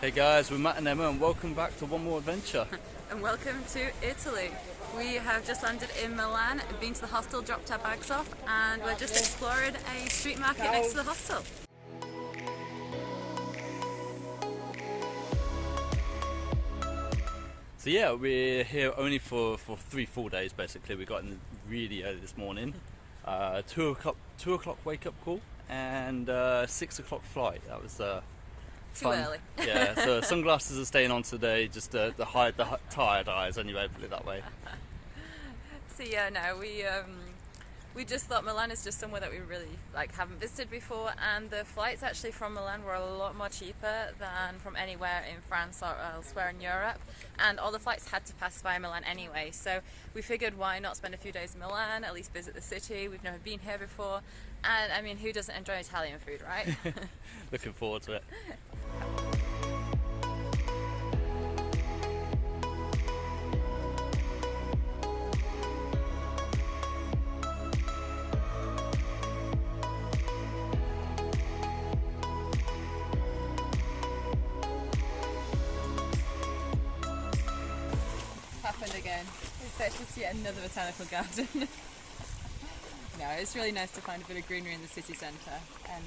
Hey guys, we're Matt and Emma and welcome back to one more adventure. And welcome to Italy. We have just landed in Milan, been to the hostel, dropped our bags off, and we're just exploring a street market next to the hostel. So yeah, we're here only for 3 full days basically. We got in really early this morning. 2 o'clock wake up call and 6 o'clock flight. That was Too early. Yeah, so sunglasses are staying on today just to hide the tired eyes anyway, put it that way. So yeah, no, we just thought Milan is just somewhere that we really haven't visited before, and the flights actually from Milan were a lot more cheaper than from anywhere in France or elsewhere in Europe, and all the flights had to pass via Milan anyway, so we figured why not spend a few days in Milan, at least visit the city. We've never been here before, and I mean, who doesn't enjoy Italian food, right? Looking forward to it. Happened again. It's just yet another botanical garden. No, it's really nice to find a bit of greenery in the city centre, and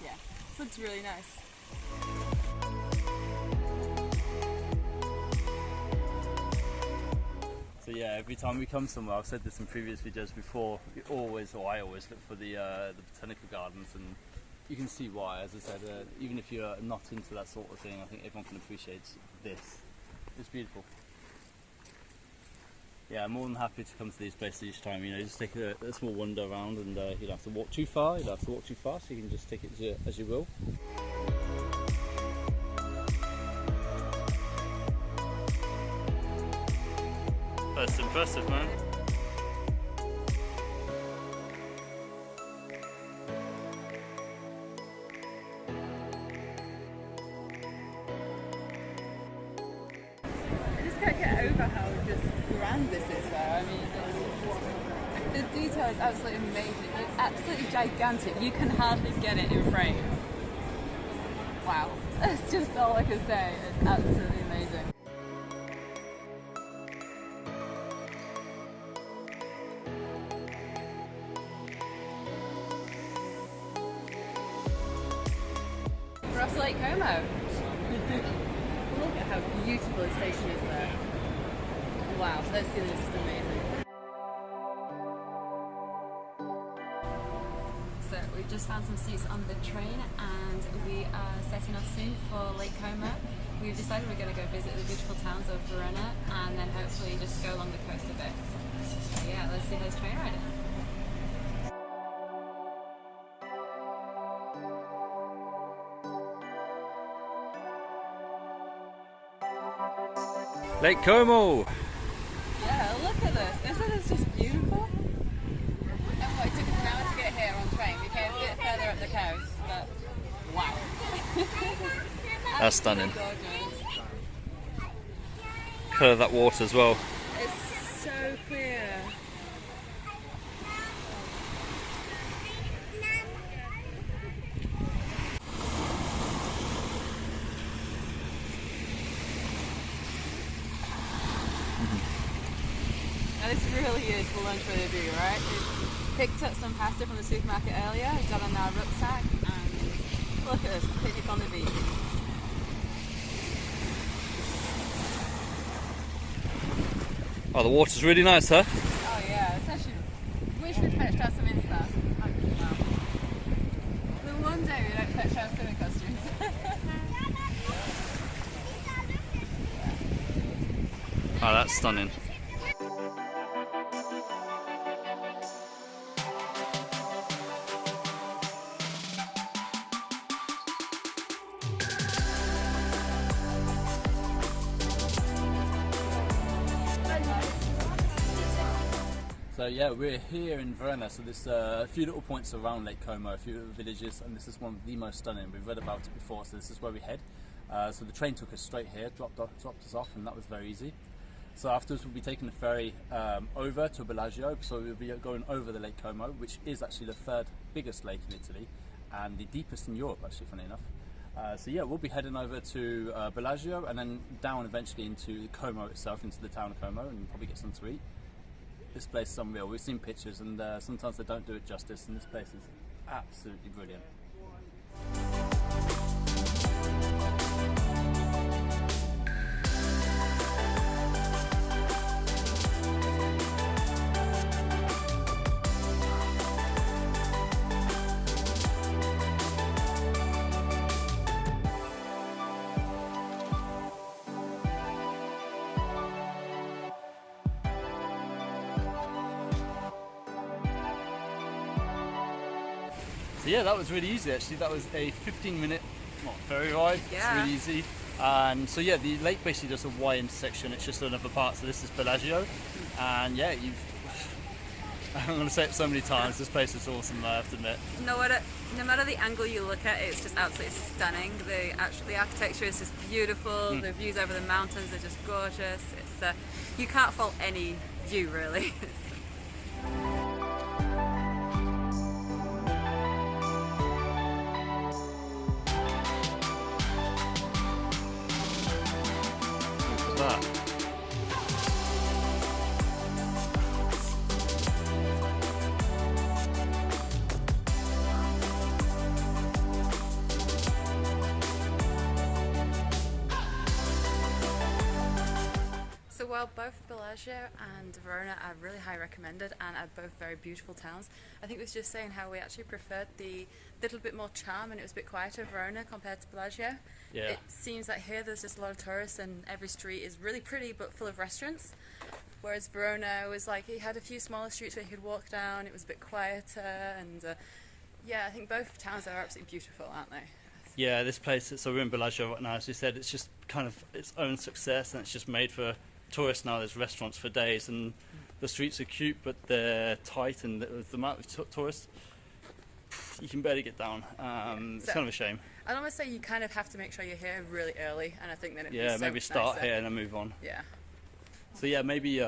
yeah, it looks really nice. So yeah, every time we come somewhere, I've said this in previous videos before, I always look for the botanical gardens, and you can see why. As I said, even if you're not into that sort of thing, I think everyone can appreciate this. It's beautiful. Yeah, I'm more than happy to come to these places each time. You know, just take a small wander around, and you don't have to walk too far. You don't have to walk too fast. You can just take it as you will. That's impressive, man. I just can't get over how just grand this is though. I mean, the detail is absolutely amazing. It's absolutely gigantic. You can hardly get it in frame. Wow. That's just all I can say. It's absolutely amazing. We're off to Lake Como. Look at how beautiful the station is there. Wow, that ceiling is just amazing. So we've just found some seats on the train and we are setting off soon for Lake Como. We've decided we're going to go visit the beautiful towns of Verona and then hopefully just go along the coast a bit. So yeah, let's see those train riders. Lake Como! Yeah, look at this. Isn't this just beautiful? And what, it took us an hour to get here on train. We came a bit further up the coast, but wow. That's stunning. Gorgeous. Colour of that water as well. It's so clear. Now this really is the lunch we're do, right? We picked up some pasta from the supermarket earlier, got on our rucksack, and look at this, picnic on the beach. Oh, the water's really nice, huh? Oh yeah, it's actually, wish we'd fetched out some Insta. Wow. The one day we don't fetch out swimming costumes. Oh, that's stunning. So yeah, we're here in Verona, so there's a few little points around Lake Como, a few little villages, and this is one of the most stunning. We've read about it before, so this is where we head. So the train took us straight here, dropped us off, and that was very easy. So afterwards we'll be taking the ferry over to Bellagio, so we'll be going over the Lake Como, which is actually the third biggest lake in Italy, and the deepest in Europe actually, funny enough. So yeah, we'll be heading over to Bellagio and then down eventually into Como itself, into the town of Como, and probably get something to eat. This place is unreal. We've seen pictures and sometimes they don't do it justice, and this place is absolutely brilliant. So yeah, that was really easy actually. That was a 15-minute ferry ride. Yeah. It's really easy. And so yeah, the lake basically does a Y intersection. It's just another part. So this is Bellagio, and yeah, I'm going to say it so many times. This place is awesome. I have to admit. No matter the angle you look at, it's just absolutely stunning. The architecture is just beautiful. The views over the mountains are just gorgeous. It's you can't fault any view really. So while both Bellagio and Verona are really high recommended and are both very beautiful towns, I think we was just saying how we actually preferred the little bit more charm and it was a bit quieter Verona compared to Bellagio. Yeah. It seems like here there's just a lot of tourists and every street is really pretty but full of restaurants. Whereas Verona was like, it had a few smaller streets where you could walk down, it was a bit quieter, and yeah, I think both towns are absolutely beautiful, aren't they? Yeah, this place, so we're in Bellagio right now, as you said, it's just kind of its own success, and it's just made for tourists now. There's restaurants for days, and the streets are cute, but they're tight, and the amount of tourists, you can barely get down. It's kind of a shame. I'd almost say you kind of have to make sure you're here really early, and I think then it'd be so maybe much start nicer. here and then move on. Yeah. So yeah, maybe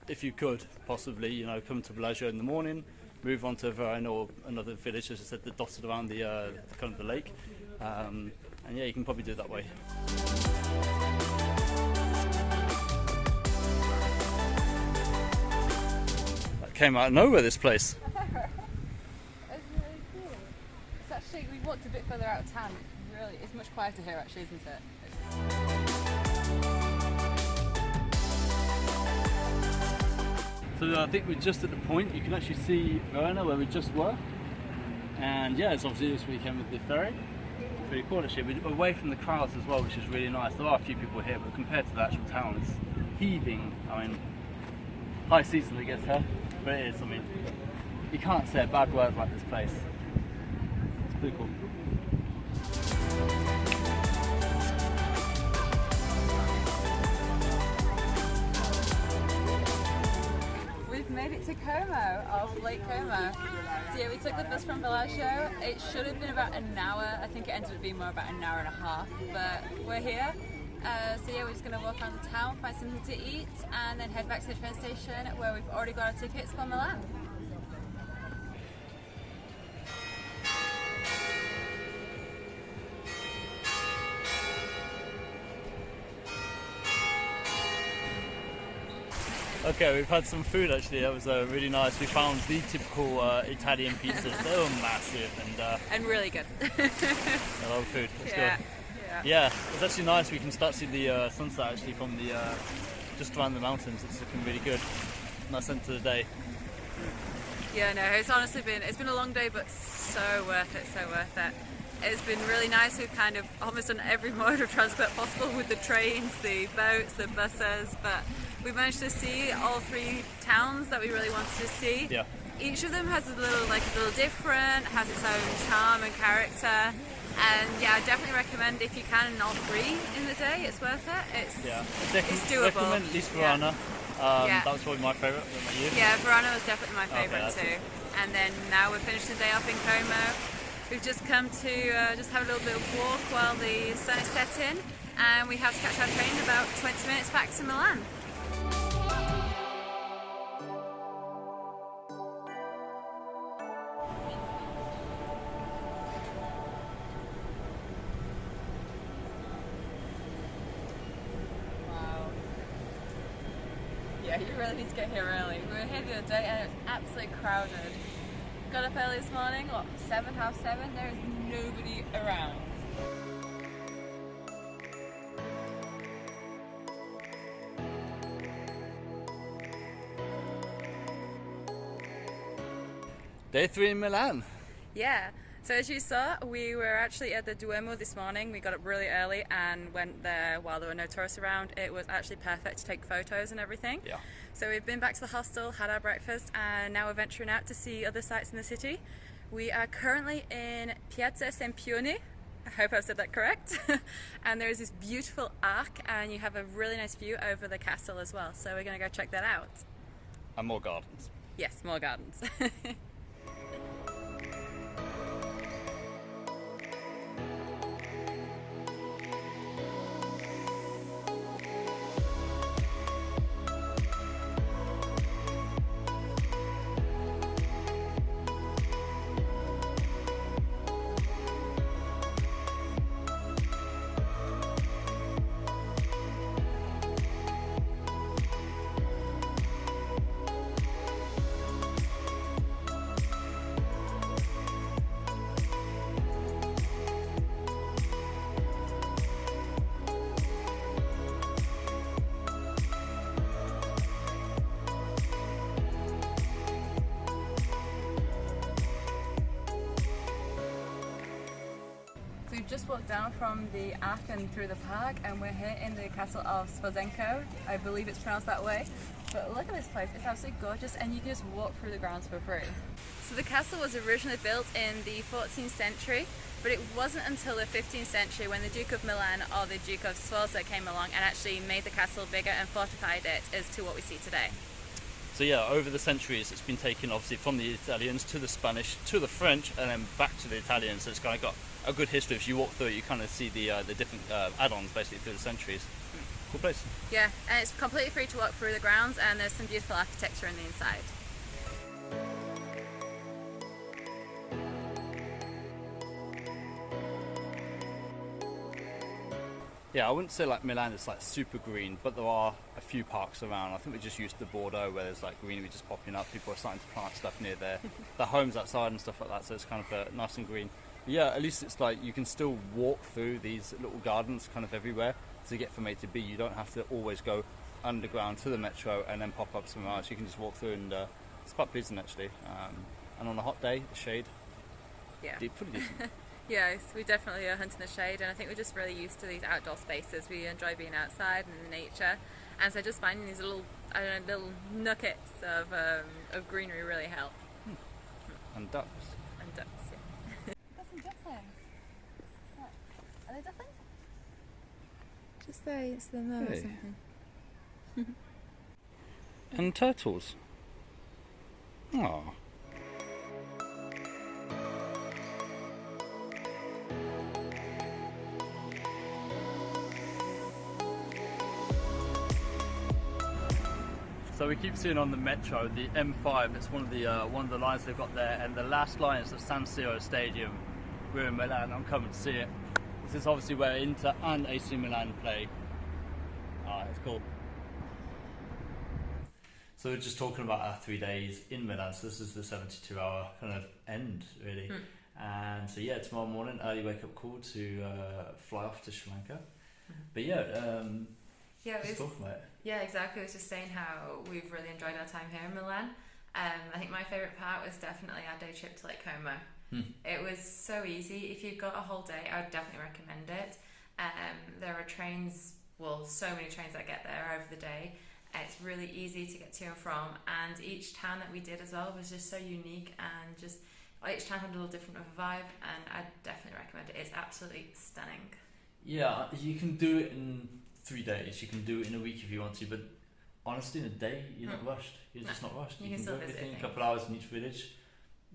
if you could possibly, come to Bellagio in the morning, move on to Verona or another village, as I said, dotted around the kind of the lake, and yeah, you can probably do it that way. That came out of nowhere, this place. It's really cool. It's actually, we walked a bit further out of town. Really, it's much quieter here actually, isn't it? So I think we're just at the point, you can actually see Verona where we just were. And yeah, it's obviously this weekend with the ferry. It's pretty cool actually. We're away from the crowds as well, which is really nice. There are a few people here, but compared to the actual town, it's heaving. I mean, high season I guess, huh? But it is, I mean, you can't say a bad word about this place. It's pretty cool. We've made it to Como, off Lake Como. So yeah, we took the bus from Bellagio. It should have been about an hour. I think it ended up being more about an hour and a half, but we're here. So yeah, we're just going to walk around the town, find something to eat, and then head back to the train station where we've already got our tickets for Milan. Okay, we've had some food actually. That was really nice. We found the typical Italian pizzas. They were massive And really good. I love food. Let's go. Yeah. Yeah, it's actually nice. We can start to see the sunset actually from the just around the mountains. It's looking really good. Nice end to the day. Yeah, no, it's honestly been a long day, but so worth it, so worth it. It's been really nice. We've kind of almost done every mode of transport possible with the trains, the boats, the buses, but we managed to see all three towns that we really wanted to see. Yeah. Each of them has a little different, has its own charm and character. And yeah, I definitely recommend if you can all three in the day, it's worth it. It's doable. Recommend at least Verona. Yeah. That was probably my favourite. What about you? Yeah, Verona was definitely my favourite Okay, too. And then now we've finished the day off in Como. We've just come to just have a little bit of walk while the sun is setting, and we have to catch our train in about 20 minutes back to Milan. Yeah, you really need to get here early. We were here the other day and it was absolutely crowded. Got up early this morning, what, 7, half 7? There is nobody around. Day 3 in Milan. Yeah, so as you saw, we were actually at the Duomo this morning. We got up really early and went there while there were no tourists around. It was actually perfect to take photos and everything. Yeah. So we've been back to the hostel, had our breakfast, and now we're venturing out to see other sites in the city. We are currently in Piazza Sempione. I hope I've said that correct. And there is this beautiful arc and you have a really nice view over the castle as well. So we're going to go check that out. And more gardens. Yes, more gardens. So we've just walked down from the arc and through the park and we're here in the castle of Sposenko. I believe it's pronounced that way. But look at this place, it's absolutely gorgeous and you can just walk through the grounds for free. So the castle was originally built in the 14th century, but it wasn't until the 15th century when the Duke of Milan or the Duke of Sforza came along and actually made the castle bigger and fortified it as to what we see today. So yeah, over the centuries it's been taken obviously from the Italians to the Spanish to the French and then back to the Italians, so it's kind of got a good history. If you walk through it you kind of see the different add-ons basically through the centuries. Cool place. Yeah, and it's completely free to walk through the grounds and there's some beautiful architecture in the inside. Yeah, I wouldn't say like Milan is like super green, but there are a few parks around. I think we just used the Bordeaux where there's like greenery just popping up. People are starting to plant stuff near their homes outside and stuff like that, so it's kind of nice and green. But yeah, at least it's like you can still walk through these little gardens kind of everywhere to get from A to B. You don't have to always go underground to the metro and then pop up somewhere else. You can just walk through and it's quite pleasant actually. And on a hot day, the shade, Yeah. pretty decent. Yes, we definitely are hunting the shade and I think we're just really used to these outdoor spaces. We enjoy being outside and in nature, and so just finding these little, I don't know, little nuggets of greenery really help. And ducks. And ducks, yeah. Got some ducklings. What? Are they ducklings? Just there, it's them there or Hey. something. And turtles. Aww. So we keep seeing on the metro the M5. It's one of the lines they've got there, and the last line is the San Siro Stadium. We're in Milan. I'm coming to see it. This is obviously where Inter and AC Milan play. It's cool. So we're just talking about our 3 days in Milan. So this is the 72-hour kind of end, really. And so yeah, tomorrow morning, early wake-up call to fly off to Sri Lanka. But yeah, just talking about it. Yeah, exactly. I was just saying how we've really enjoyed our time here in Milan. I think my favourite part was definitely our day trip to Lake Como. It was so easy. If you've got a whole day, I would definitely recommend it. There are trains, well, so many trains that get there over the day. It's really easy to get to and from, and each town that we did as well was just so unique, and just each town had a little different of a vibe, and I definitely recommend it. It's absolutely stunning. Yeah, you can do it in 3 days. You can do it in a week if you want to, but honestly, in a day, you're not rushed. You're just not rushed. You You can can still do visit everything, a things. couple hours in each village,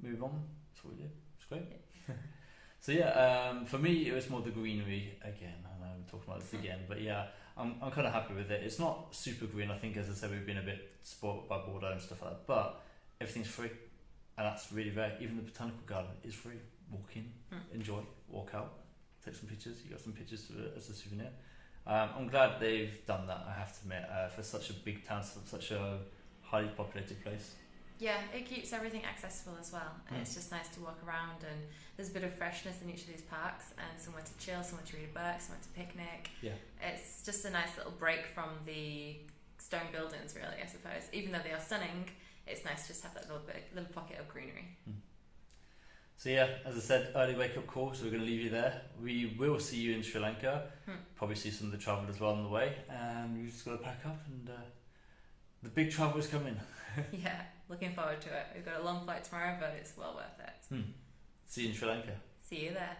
move on. That's what we did. It's great. Yeah. So yeah, for me, it was more the greenery again. I know I'm talking about this again, but yeah, I'm kind of happy with it. It's not super green. I think, as I said, we've been a bit spoiled by Bordeaux and stuff like that, but everything's free, and that's really rare. Even the botanical garden is free. Walk in, enjoy, walk out, take some pictures. You got some pictures as a souvenir. I'm glad they've done that, I have to admit, for such a big town, such a highly populated place. Yeah, it keeps everything accessible as well, and it's just nice to walk around, and there's a bit of freshness in each of these parks, and somewhere to chill, somewhere to read a book, somewhere to picnic. Yeah. It's just a nice little break from the stone buildings, really, I suppose. Even though they are stunning, it's nice to just have that little pocket of greenery. So yeah, as I said, early wake-up call, so we're going to leave you there. We will see you in Sri Lanka, probably see some of the travel as well on the way, and we've just got to pack up, and the big travel is coming. Yeah, looking forward to it. We've got a long flight tomorrow, but it's well worth it. See you in Sri Lanka. See you there.